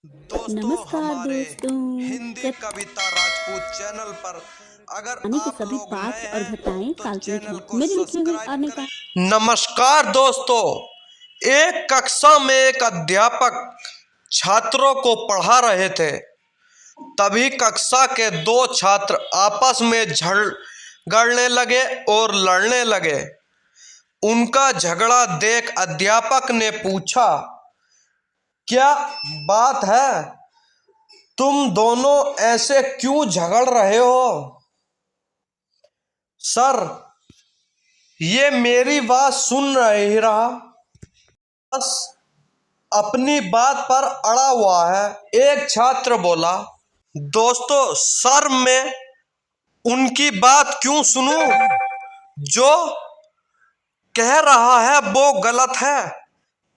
दोस्तों नमस्कार हमारे दोस्तों। हिंदी जब कविता राजपूत चैनल पर अगर कहानी के आप सभी लोग पार्ट्स नए और हैं घटनाएं तो काल्पनिक चैनल हैं। को मेरी लिखी हुई सब्सक्राइब अन्य करें। नमस्कार दोस्तों, एक कक्षा में एक अध्यापक छात्रों को पढ़ा रहे थे। तभी कक्षा के दो छात्र आपस में झगड़ने लगे और लड़ने लगे। उनका झगड़ा देख अध्यापक ने पूछा, क्या बात है? तुम दोनों ऐसे क्यों झगड़ रहे हो? सर, ये मेरी बात सुन नहीं रहा, बस अपनी बात पर अड़ा हुआ है। एक छात्र बोला। दोस्तों, सर मैं उनकी बात क्यों सुनूं? जो कह रहा है वो गलत है।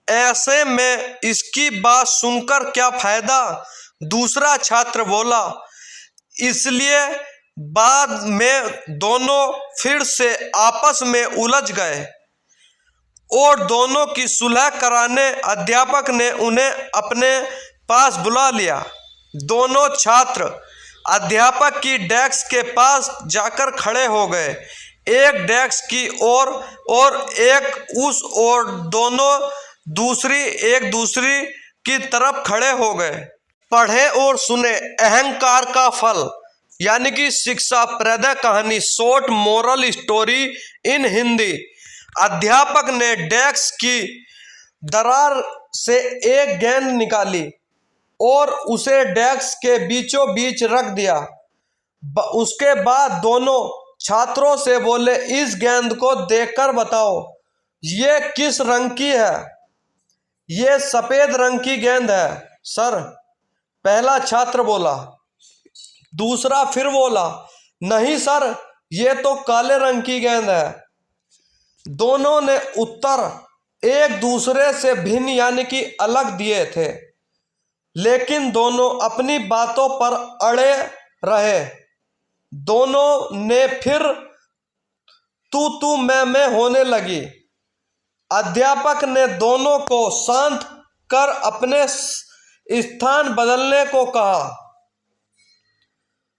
ऐसे में इसकी बात सुनकर क्या फायदा? दूसरा छात्र बोला। इसलिए बाद में दोनों फिर से आपस में उलझ गए और दोनों की सुलह कराने अध्यापक ने उन्हें अपने पास बुला लिया। दोनों छात्र अध्यापक की डेस्क के पास जाकर खड़े हो गए, एक डेस्क की ओर और एक उस ओर। दोनों एक दूसरी की तरफ खड़े हो गए। पढ़े और सुने अहंकार का फल, यानी कि शिक्षाप्रद कहानी, short moral story in Hindi. अध्यापक ने डेस्क की दरार से एक गेंद निकाली और उसे डेस्क के बीचों बीच रख दिया। उसके बाद दोनों छात्रों से बोले, इस गेंद को देखकर बताओ ये किस रंग की है? ये सफेद रंग की गेंद है सर, पहला छात्र बोला। दूसरा फिर बोला, नहीं सर, ये तो काले रंग की गेंद है। दोनों ने उत्तर एक दूसरे से भिन्न यानी कि अलग दिए थे, लेकिन दोनों अपनी बातों पर अड़े रहे। दोनों ने फिर तू मैं होने लगी। अध्यापक ने दोनों को शांत कर अपने स्थान बदलने को कहा।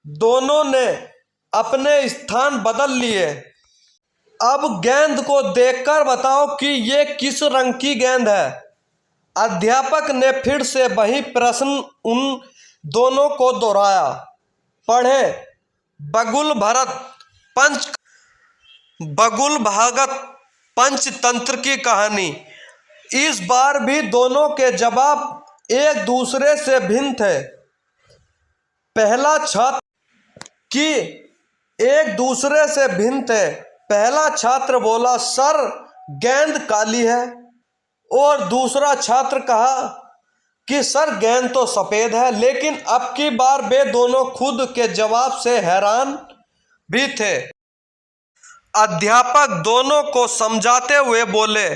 दोनों ने अपने स्थान बदल लिए। अब गेंद को देखकर बताओ कि ये किस रंग की गेंद है? अध्यापक ने फिर से वही प्रश्न उन दोनों को दोहराया। पढ़े बगुल भागत पंचतंत्र की कहानी। इस बार भी दोनों के जवाब एक दूसरे से भिन्न थे। पहला छात्र बोला, सर गेंद काली है। और दूसरा छात्र कहा कि सर गेंद तो सफेद है। लेकिन अब की बार वे दोनों खुद के जवाब से हैरान भी थे। अध्यापक दोनों को समझाते हुए बोले,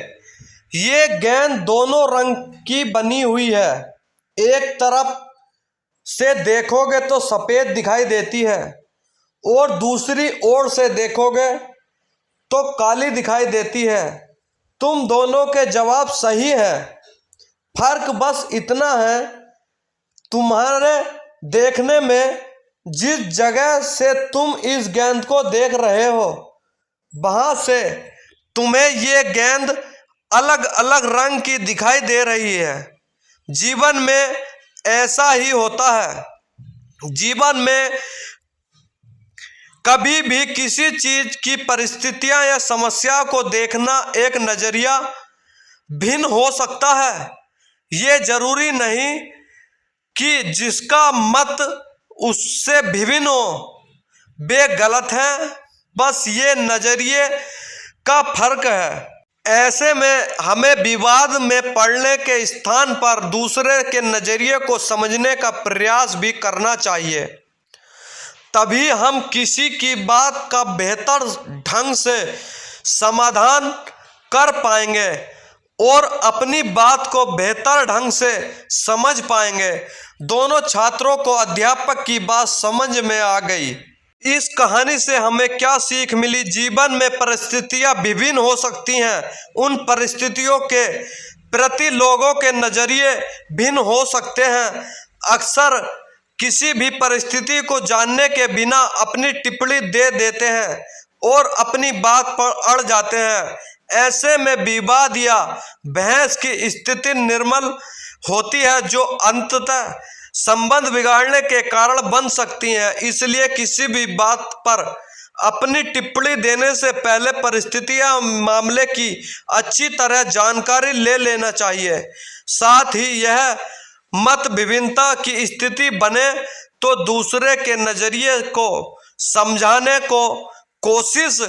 ये गेंद दोनों रंग की बनी हुई है। एक तरफ से देखोगे तो सफेद दिखाई देती है और दूसरी ओर से देखोगे तो काली दिखाई देती है। तुम दोनों के जवाब सही है, फर्क बस इतना है, तुम्हारे देखने में जिस जगह से तुम इस गेंद को देख रहे हो वहां से तुम्हें ये गेंद अलग अलग रंग की दिखाई दे रही है। जीवन में ऐसा ही होता है। जीवन में कभी भी किसी चीज की परिस्थितियां या समस्या को देखना एक नजरिया भिन्न हो सकता है। ये जरूरी नहीं कि जिसका मत उससे भिन्न हो वे गलत हैं, बस ये नजरिए का फर्क है। ऐसे में हमें विवाद में पड़ने के स्थान पर दूसरे के नजरिए को समझने का प्रयास भी करना चाहिए। तभी हम किसी की बात का बेहतर ढंग से समाधान कर पाएंगे और अपनी बात को बेहतर ढंग से समझ पाएंगे। दोनों छात्रों को अध्यापक की बात समझ में आ गई। इस कहानी से हमें क्या सीख मिली? जीवन में परिस्थितियां विभिन्न हो सकती हैं। उन परिस्थितियों के प्रति लोगों के नज़रिए भिन्न हो सकते हैं। अक्सर किसी भी परिस्थिति को जानने के बिना अपनी टिप्पणी दे देते हैं और अपनी बात पर अड़ जाते हैं। ऐसे में विवाद या बहस की स्थिति निर्मल होती है, जो अंततः संबंध बिगाड़ने के कारण बन सकती है। इसलिए किसी भी बात पर अपनी टिप्पणी देने से पहले परिस्थिति या मामले की अच्छी तरह जानकारी ले लेना चाहिए। साथ ही यह मत भिन्नता की स्थिति बने तो दूसरे के नज़रिए को समझाने को कोशिश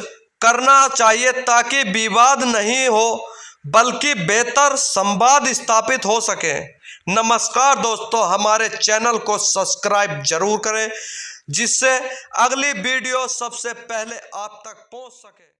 करना चाहिए, ताकि विवाद नहीं हो बल्कि बेहतर संवाद स्थापित हो सके। नमस्कार दोस्तों, हमारे चैनल को सब्सक्राइब जरूर करें, जिससे अगली वीडियो सबसे पहले आप तक पहुंच सके।